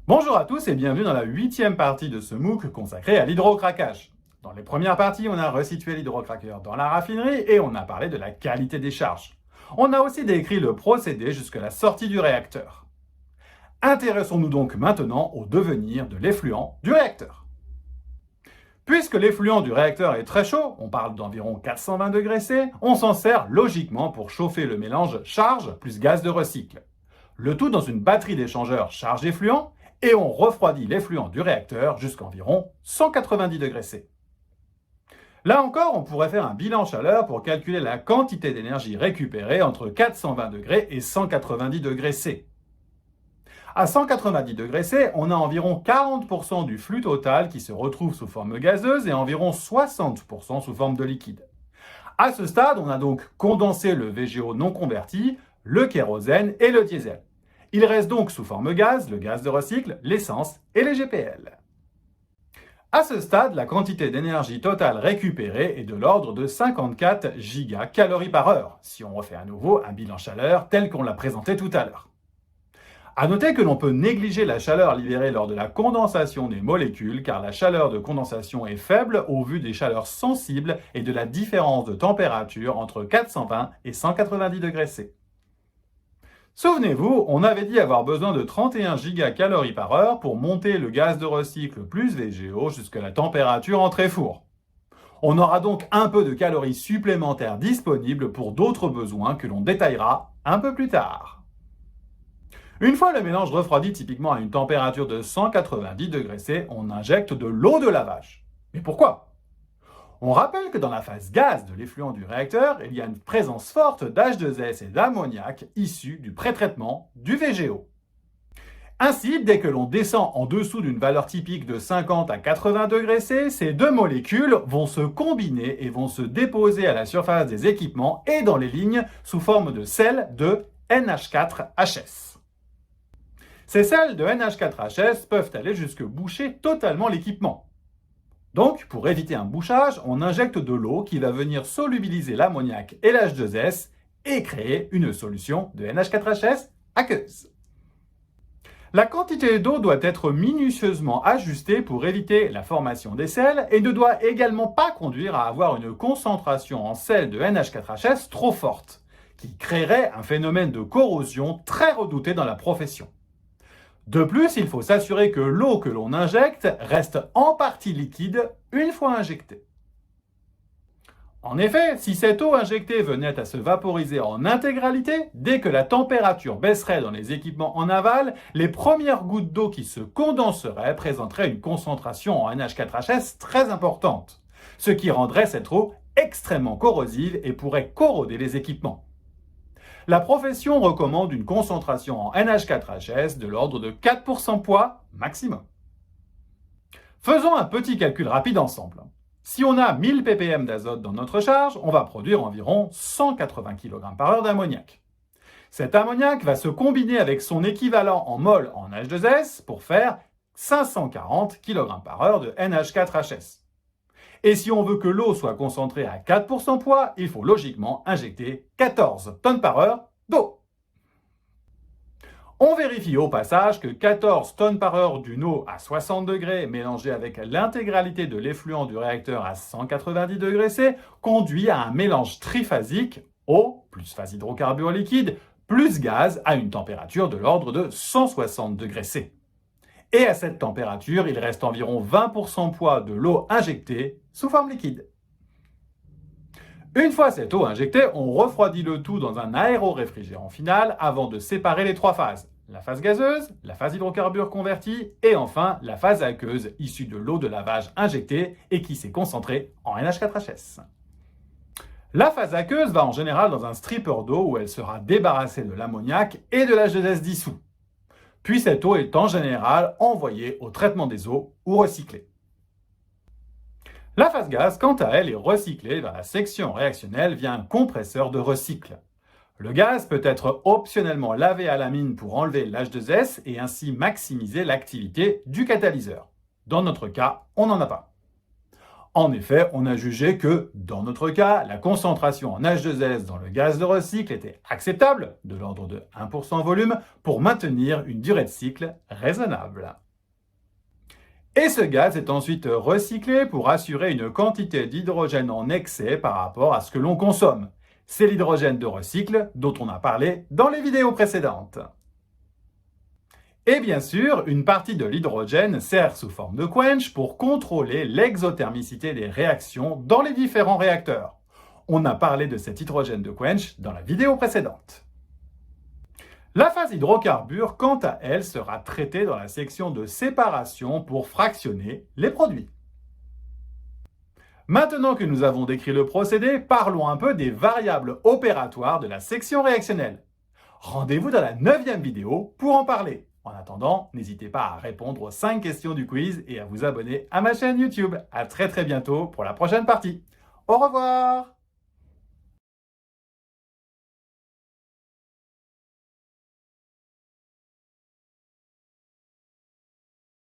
Bonjour à tous et bienvenue dans la 8e partie de ce MOOC consacré à l'hydrocraquage. Dans les premières parties, on a resitué l'hydrocraqueur dans la raffinerie et on a parlé de la qualité des charges. On a aussi décrit le procédé jusqu'à la sortie du réacteur. Intéressons-nous donc maintenant au devenir de l'effluent du réacteur. Puisque l'effluent du réacteur est très chaud, on parle d'environ 420 degrés C, on s'en sert logiquement pour chauffer le mélange charge plus gaz de recycle. Le tout dans une batterie d'échangeurs charge-effluent, et on refroidit l'effluent du réacteur jusqu'à environ 190 degrés C. Là encore, on pourrait faire un bilan chaleur pour calculer la quantité d'énergie récupérée entre 420 degrés et 190 degrés C. À 190 degrés C, on a environ 40% du flux total qui se retrouve sous forme gazeuse et environ 60% sous forme de liquide. À ce stade, on a donc condensé le VGO non converti, le kérosène et le diesel. Il reste donc sous forme gaz, le gaz de recycle, l'essence et les GPL. À ce stade, la quantité d'énergie totale récupérée est de l'ordre de 54 gigacalories par heure, si on refait à nouveau un bilan chaleur tel qu'on l'a présenté tout à l'heure. À noter que l'on peut négliger la chaleur libérée lors de la condensation des molécules car la chaleur de condensation est faible au vu des chaleurs sensibles et de la différence de température entre 420 et 190 degrés C. Souvenez-vous, on avait dit avoir besoin de 31 gigacalories par heure pour monter le gaz de recycle plus VGO jusqu'à la température entrée-four. On aura donc un peu de calories supplémentaires disponibles pour d'autres besoins que l'on détaillera un peu plus tard. Une fois le mélange refroidi typiquement à une température de 190 degrés C, on injecte de l'eau de lavage. Mais pourquoi ? On rappelle que dans la phase gaz de l'effluent du réacteur, il y a une présence forte d'H2S et d'ammoniac issus du pré-traitement du VGO. Ainsi, dès que l'on descend en dessous d'une valeur typique de 50 à 80 degrés C, ces deux molécules vont se combiner et vont se déposer à la surface des équipements et dans les lignes sous forme de sels de NH4HS. Ces sels de NH4HS peuvent aller jusque boucher totalement l'équipement. Donc, pour éviter un bouchage, on injecte de l'eau qui va venir solubiliser l'ammoniac et l'H2S et créer une solution de NH4HS aqueuse. La quantité d'eau doit être minutieusement ajustée pour éviter la formation des sels et ne doit également pas conduire à avoir une concentration en sel de NH4HS trop forte, qui créerait un phénomène de corrosion très redouté dans la profession. De plus, il faut s'assurer que l'eau que l'on injecte reste en partie liquide une fois injectée. En effet, si cette eau injectée venait à se vaporiser en intégralité, dès que la température baisserait dans les équipements en aval, les premières gouttes d'eau qui se condenseraient présenteraient une concentration en NH4HS très importante, ce qui rendrait cette eau extrêmement corrosive et pourrait corroder les équipements. La profession recommande une concentration en NH4HS de l'ordre de 4% poids maximum. Faisons un petit calcul rapide ensemble. Si on a 1000 ppm d'azote dans notre charge, on va produire environ 180 kg par heure d'ammoniac. Cet ammoniac va se combiner avec son équivalent en mol en H2S pour faire 540 kg par heure de NH4HS. Et si on veut que l'eau soit concentrée à 4% poids, il faut logiquement injecter 14 tonnes par heure d'eau. On vérifie au passage que 14 tonnes par heure d'une eau à 60 degrés mélangée avec l'intégralité de l'effluent du réacteur à 190 degrés C conduit à un mélange triphasique eau plus phase hydrocarbures liquide plus gaz à une température de l'ordre de 160 degrés C. Et à cette température, il reste environ 20% poids de l'eau injectée sous forme liquide. Une fois cette eau injectée, on refroidit le tout dans un aéroréfrigérant final avant de séparer les trois phases. La phase gazeuse, la phase hydrocarbures convertie et enfin la phase aqueuse issue de l'eau de lavage injectée et qui s'est concentrée en NH4HS. La phase aqueuse va en général dans un stripper d'eau où elle sera débarrassée de l'ammoniac et de l'H2S dissous. Puis cette eau est en général envoyée au traitement des eaux ou recyclée. La phase gaz, quant à elle, est recyclée vers la section réactionnelle via un compresseur de recycle. Le gaz peut être optionnellement lavé à la mine pour enlever l'H2S et ainsi maximiser l'activité du catalyseur. Dans notre cas, on n'en a pas. En effet, on a jugé que, dans notre cas, la concentration en H2S dans le gaz de recycle était acceptable, de l'ordre de 1% volume, pour maintenir une durée de cycle raisonnable. Et ce gaz est ensuite recyclé pour assurer une quantité d'hydrogène en excès par rapport à ce que l'on consomme. C'est l'hydrogène de recycle dont on a parlé dans les vidéos précédentes. Et bien sûr, une partie de l'hydrogène sert sous forme de quench pour contrôler l'exothermicité des réactions dans les différents réacteurs. On a parlé de cet hydrogène de quench dans la vidéo précédente. La phase hydrocarbure, quant à elle, sera traitée dans la section de séparation pour fractionner les produits. Maintenant que nous avons décrit le procédé, parlons un peu des variables opératoires de la section réactionnelle. Rendez-vous dans la 9e vidéo pour en parler. En attendant, n'hésitez pas à répondre aux 5 questions du quiz et à vous abonner à ma chaîne YouTube. À très bientôt pour la prochaine partie. Au revoir!